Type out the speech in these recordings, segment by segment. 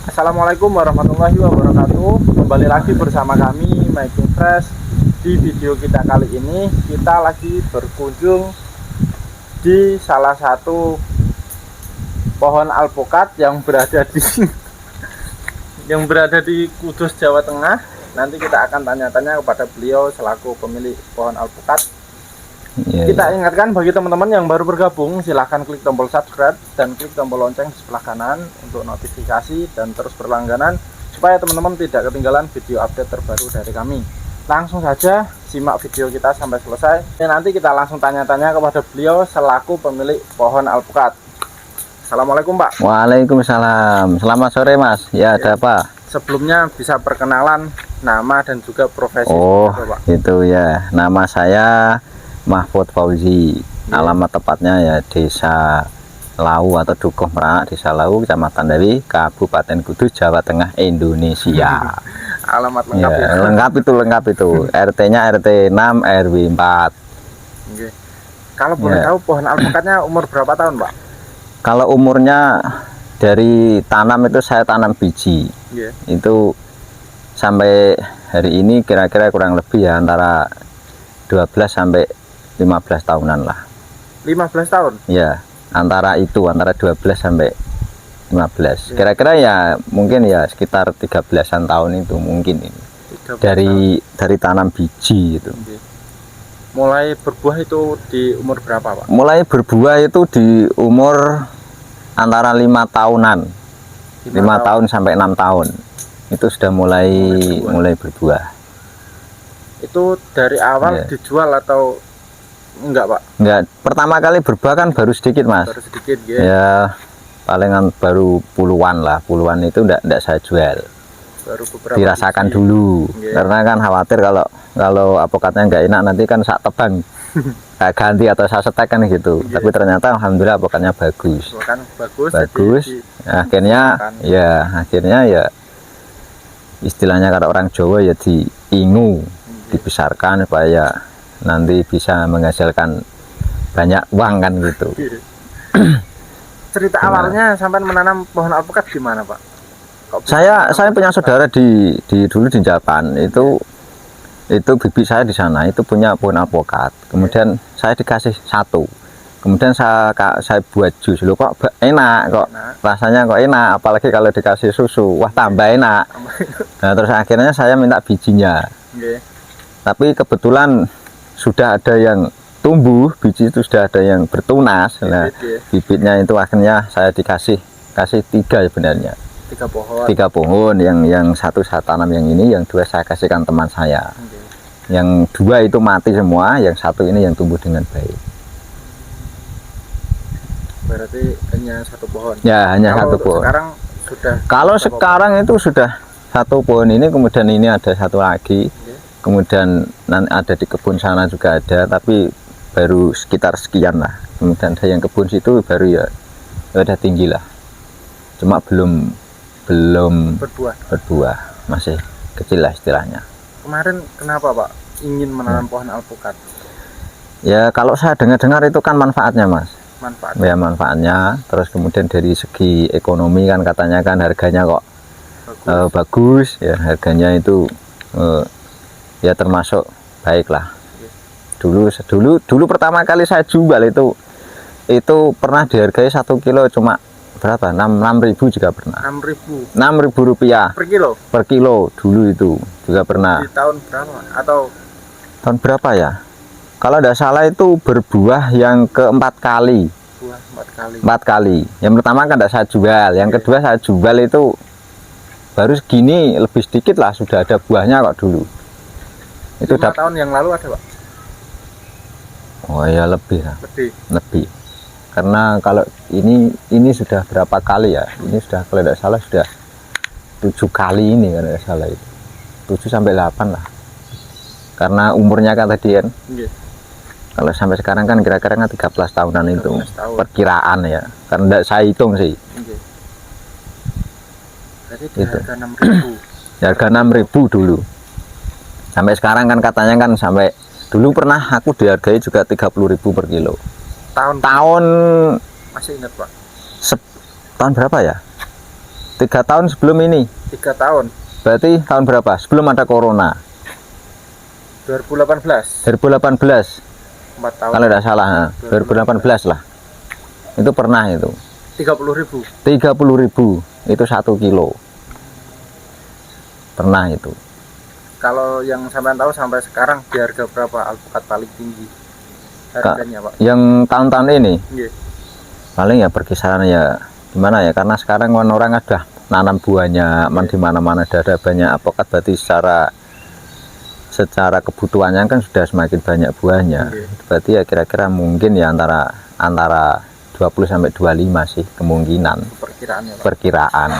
Assalamualaikum warahmatullahi wabarakatuh. Kembali lagi bersama kami Making Fresh. Di video kita kali ini kita lagi berkunjung di salah satu pohon alpukat yang berada di Kudus, Jawa Tengah. Nanti kita akan tanya-tanya kepada beliau selaku pemilik pohon alpukat. Kita ingatkan bagi teman-teman yang baru bergabung, silahkan klik tombol subscribe dan klik tombol lonceng di sebelah kanan untuk notifikasi dan terus berlangganan supaya teman-teman tidak ketinggalan video update terbaru dari kami. Langsung saja simak video kita sampai selesai. Nanti kita langsung tanya-tanya kepada beliau selaku pemilik pohon alpukat. Assalamualaikum Pak. Waalaikumsalam. Selamat sore Mas. Ya, ada apa? Sebelumnya bisa perkenalan nama dan juga profesi. Pak? Itu ya. Nama saya Mahfud Fauzi. Alamat tepatnya ya Desa Lau atau Dukuh Merak, Desa Lau, Kecamatan Dawi, Kabupaten Kudus, Jawa Tengah, Indonesia. Alamat lengkap ya. Lengkap itu. RT-nya RT 6 RW 4. Oke. Kalau boleh tahu pohon alpukatnya umur berapa tahun, Pak? Kalau umurnya dari tanam itu saya tanam biji. Itu sampai hari ini kira-kira kurang lebih ya antara 12 sampai 15 tahunan lah. 15 tahun? Ya, antara 12 sampai 15. Kira-kira ya mungkin ya sekitar 13-an tahun itu mungkin ini. Dari tanam biji itu. Mulai berbuah itu di umur berapa, Pak? Mulai berbuah itu di umur antara 5 tahunan. 5 tahun sampai 6 tahun. Itu sudah mulai berbuah. Itu dari awal dijual atau enggak, Pak? Enggak, pertama kali berbuah kan baru sedikit Mas. Baru sedikit ya. Ya palingan baru puluhan itu enggak saya jual. Baru beberapa dirasakan biji dulu karena kan khawatir kalau alpukatnya enggak enak nanti kan sak tebang ganti atau saya setek kan gitu. Tapi ternyata alhamdulillah alpukatnya bagus. Bagus. Akhirnya ya istilahnya kalau orang Jawa ya diingu, dibesarkan supaya nanti bisa menghasilkan banyak uang kan gitu. Cerita awalnya sampai menanam pohon alpukat gimana, Pak? Saya punya saudara dulu di Japan, itu bibi saya di sana itu punya pohon alpukat. Kemudian saya dikasih satu. Kemudian saya buat jus, loh kok enak, rasanya kok enak, apalagi kalau dikasih susu, wah tambah enak. Nah terus akhirnya saya minta bijinya. Tapi kebetulan sudah ada yang tumbuh, biji itu sudah ada yang bertunas. Nah bibitnya itu akhirnya saya kasih 3 sebenarnya. 3 pohon, yang satu saya tanam yang ini, yang 2 saya kasihkan teman saya. Yang 2 itu mati semua, yang 1 ini yang tumbuh dengan baik. Berarti hanya 1 pohon. Ya, hanya 1 pohon. Sekarang itu sudah 1 pohon ini, kemudian ini ada 1 lagi. Kemudian ada di kebun sana juga ada, tapi baru sekitar sekian lah. Kemudian ada yang kebun situ baru ya udah tinggi lah. Cuma belum berbuah, masih kecil lah istilahnya. Kemarin kenapa Pak ingin menanam pohon alpukat? Ya kalau saya dengar itu kan manfaatnya Mas. Manfaatnya, terus kemudian dari segi ekonomi kan katanya kan harganya kok bagus ya, harganya itu ya termasuk baik lah. Dulu pertama kali saya jual itu pernah dihargai 1 kilo cuma berapa? 6.000 juga pernah. 6.000 rupiah per kilo dulu itu juga pernah. Di tahun berapa atau tahun berapa ya? Kalau tidak salah itu berbuah yang keempat kali. 4 kali. Yang pertama kan tidak saya jual, yang kedua saya jual itu baru segini, lebih sedikit lah sudah ada buahnya kok dulu. Itu 5 tahun yang lalu ada Pak? Oh ya lebih. Karena kalau ini sudah berapa kali ya? Ini sudah kalau tidak salah sudah 7 kali ini kalau tidak salah itu. 7 sampai 8 lah. Karena umurnya kan tadi kan. Kalau sampai sekarang kan kira-kira 13 tahunan itu perkiraan ya, karena tidak saya hitung sih. Jadi itu harga 6.000 dulu. Sampai sekarang kan katanya kan sampai dulu pernah aku dihargai juga 30.000 per kilo. Tahun masih ingat Pak? tahun berapa ya? 3 tahun sebelum ini. 3 tahun. Berarti tahun berapa? Sebelum ada corona. 2018. 2018. 4 tahun. Kalau tidak salah, 2018 lah. Itu pernah itu. 30.000. 30.000 itu 1 kilo. Pernah itu. Kalau yang sampean tahu sampai sekarang di harga berapa alpukat paling tinggi harganya, Pak? Yang tahun-tahun ini Iya. paling ya berkisaran ya gimana ya, karena sekarang orang ada nanam buahnya di mana-mana ada banyak alpukat, berarti secara kebutuhannya kan sudah semakin banyak buahnya. Berarti ya kira-kira mungkin ya antara 20 sampai 25 sih kemungkinan. Perkiraannya, Pak. Perkiraan.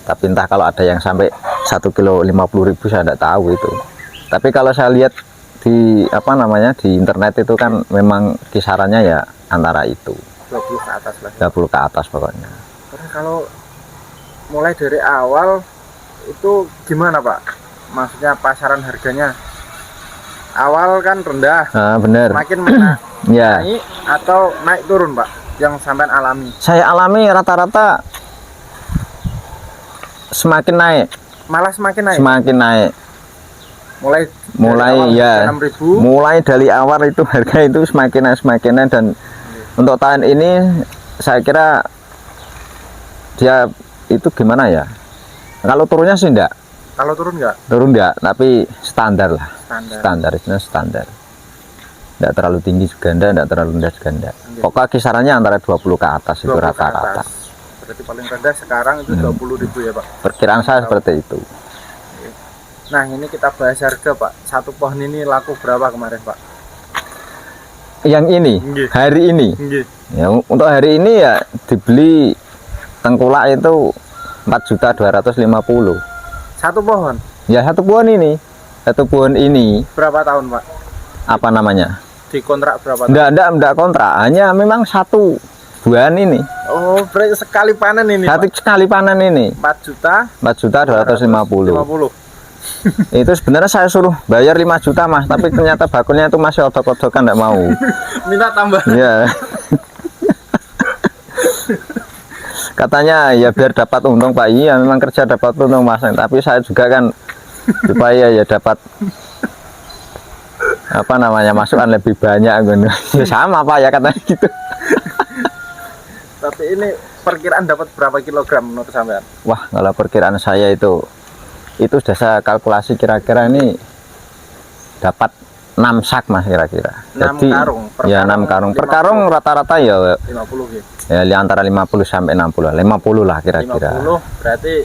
Tapi entah kalau ada yang sampai 1 kilo 50.000 saya tidak tahu itu. Tapi kalau saya lihat di di internet itu kan memang kisarannya ya antara itu 20 ke atas lah. 20 ke atas pokoknya. Karena kalau mulai dari awal itu gimana, Pak? Maksudnya pasaran harganya awal kan rendah, Bener makin mana ya. naik atau naik turun, Pak, yang sampean alami? Saya alami rata-rata semakin naik, Malah semakin naik. semakin naik. Mulai Ya 6.000. mulai dari awal itu harga itu semakin naik dan untuk tahun ini saya kira dia itu gimana ya, kalau turunnya sih enggak, Kalau turun nggak? turun enggak, tapi standar lah, Standar. standar, enggak terlalu tinggi juga enggak terlalu rendah juga enggak. Oke. Pokoknya kisarannya antara 20 ke atas itu 20 ke rata-rata. atas. Berarti paling rendah sekarang itu 20.000 ya, Pak? Perkiraan saya seperti itu. Nah, ini kita bahas harga, Pak. Satu pohon ini laku berapa kemarin, Pak? Yang ini Nggih. hari ini Nggih. ya, untuk hari ini ya dibeli tengkulak itu 4.250.000. Satu pohon. Ya satu pohon ini Berapa tahun, Pak? apa namanya, Dikontrak berapa tahun? enggak kontrak, hanya memang satu buahan ini, Oh, berarti sekali panen ini, satu Pak. sekali panen ini 4.250.000. 4.250.000. Itu sebenarnya saya suruh bayar 5 juta mas, tapi ternyata bakulnya itu masih odok-odokan, enggak mau. Minta tambah. Ya katanya ya biar dapat untung Pak. Iya memang kerja dapat untung mas, tapi saya juga kan supaya ya dapat masukan lebih banyak gitu. Ya sama Pak ya katanya gitu. Tapi ini perkiraan dapat berapa kilogram menurut sampean? Wah kalau perkiraan saya itu sudah saya kalkulasi kira-kira ini dapat 6 sak mas kira-kira. 6 Jadi karung, per ya 6 karung. Per karung rata-rata ya 50 ya. ya antara 50 sampai 60 lah kira-kira. 50 berarti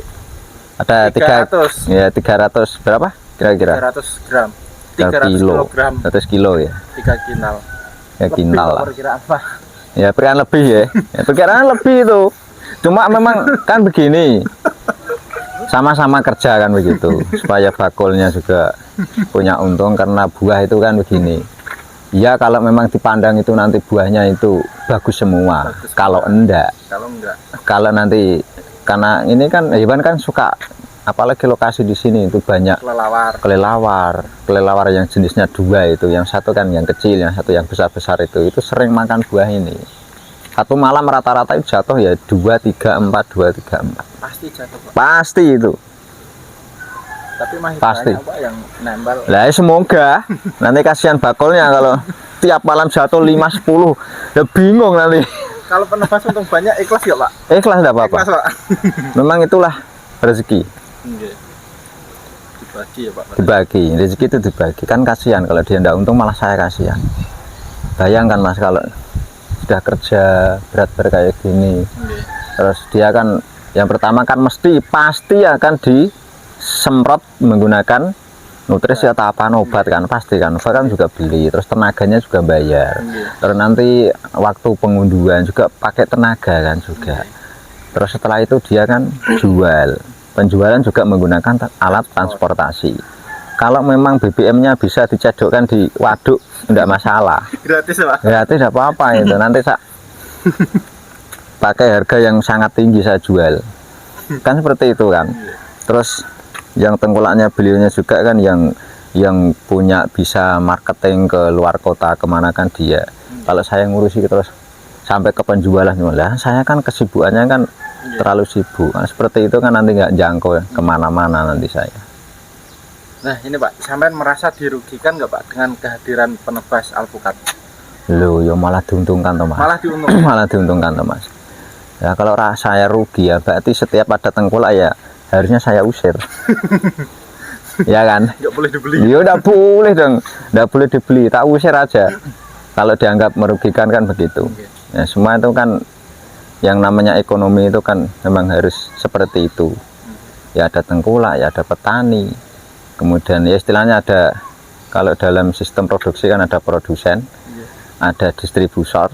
Ada 300. ya 300 berapa kira-kira? 300 gram. 3 kilo. kilogram. 100 kilo ya. 3 kintal. Ya Lebih, kintal Pak, lah. perkiraan, Pak. Ya perkiraan lebih ya. Ya perkiraan lebih itu. Cuma memang kan begini. Sama-sama kerja kan begitu, supaya bakulnya juga punya untung, karena buah itu kan begini. Ya kalau memang dipandang itu nanti buahnya itu bagus semua. Kalau enggak, kalau nanti karena ini kan hewan kan suka, apalagi lokasi di sini itu banyak kelelawar yang jenisnya dua itu, yang satu kan yang kecil, yang satu yang besar itu sering makan buah ini. Satu malam rata-rata itu jatuh ya 2, 3, 4 Pasti jatuh, Pak. pasti itu. Tapi masih Pasti. banyak, Pak, yang nempel. Lah semoga nanti kasihan bakulnya kalau tiap malam jatuh 5, 10 ya bingung nanti. Kalau penebas untung banyak ikhlas ya, Pak? Ikhlas enggak apa-apa. Ikhlas, Pak. Memang itulah rezeki. Nggih. Dibagi ya, Pak. Dibagi, rezeki itu dibagi. Kan kasihan kalau dia enggak untung, malah saya kasihan. Bayangkan Mas kalau sudah kerja berat kayak gini. Nggih. Terus dia kan yang pertama kan pasti akan disemprot menggunakan nutrisi atau apa, obat kan pasti kan. Obat kan juga beli, terus tenaganya juga bayar. Terus nanti waktu pengunduhan juga pakai tenaga kan juga. Terus setelah itu dia kan jual. Penjualan juga menggunakan alat transportasi. Kalau memang BBM-nya bisa dicedokkan di waduk, enggak masalah. Gratis ya, Pak? Gratis enggak apa-apa itu. Nanti pakai harga yang sangat tinggi saya jual. Kan seperti itu kan. Terus yang tengkulaknya beliaunya juga kan yang punya bisa marketing ke luar kota kemana kan dia. Kalau saya ngurusi terus sampai ke penjualan, lah saya kan kesibukannya kan terlalu sibuk. Nah, seperti itu kan nanti nggak jangkau kemana-mana nanti saya. Nah ini Pak, sampean merasa dirugikan nggak Pak dengan kehadiran penebas alpukat? Loh, ya malah diuntungkan toh Mas. Malah diuntungkan. Malah diuntungkan toh Mas. Ya kalau saya rugi ya berarti setiap ada tengkulak ya harusnya saya usir. Ya kan? Nggak boleh dibeli. Ya udah boleh dong, nggak boleh dibeli, tak usir aja. Kalau dianggap merugikan kan begitu. Ya, semua itu kan yang namanya ekonomi itu kan memang harus seperti itu. Ya ada tengkulak, ya ada petani. Kemudian ya istilahnya ada, kalau dalam sistem produksi kan ada produsen, ada distributor,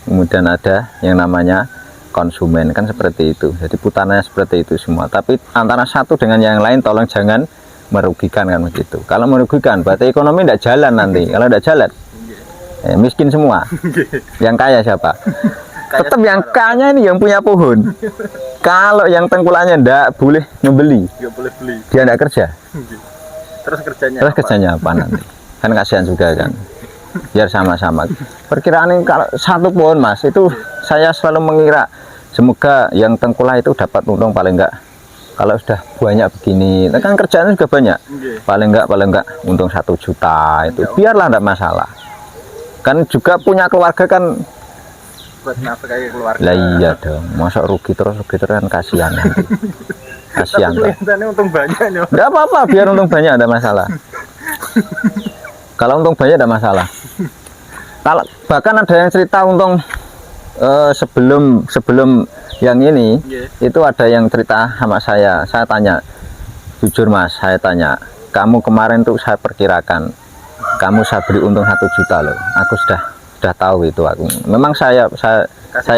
kemudian ada yang namanya konsumen, kan seperti itu. Jadi putarannya seperti itu semua. Tapi antara satu dengan yang lain tolong jangan merugikan kan begitu. Kalau merugikan berarti ekonomi tidak jalan nanti. Kalau tidak jalan ya miskin semua. Yang kaya siapa? Tetap yang kaya ini yang punya pohon. Kalau yang tengkulannya ndak boleh membeli, Nggak boleh beli. dia ndak kerja. Terus kerjanya Terus apa? kerjanya apa nanti? Kan kasihan juga kan. Biar sama-sama. Perkiraan ini kalau satu pohon Mas itu saya selalu mengira semoga yang tengkulak itu dapat untung paling enggak. Kalau sudah banyak begini, kan kerjaannya juga banyak. Paling enggak untung 1 juta itu. Biarlah enggak masalah. Kan juga punya keluarga kan. Buat nafkahi keluarga. Lah iya dong, masa rugi terus kan kasihan nanti. Kasihan Tapi kan. kelihatannya untung banyak nih. Enggak apa-apa, biar untung banyak ada masalah. Kalau untung banyak ada masalah. Kalau bahkan ada yang cerita untung sebelum yang ini, itu ada yang cerita sama saya tanya, jujur Mas, saya tanya, kamu kemarin tuh saya perkirakan kamu saya beri untung 1 juta loh. Aku sudah tahu itu aku. Memang saya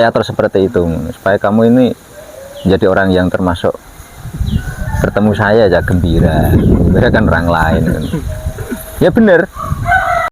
atur seperti itu supaya kamu ini menjadi orang yang termasuk bertemu saya aja gembira kan orang lain. Ya bener,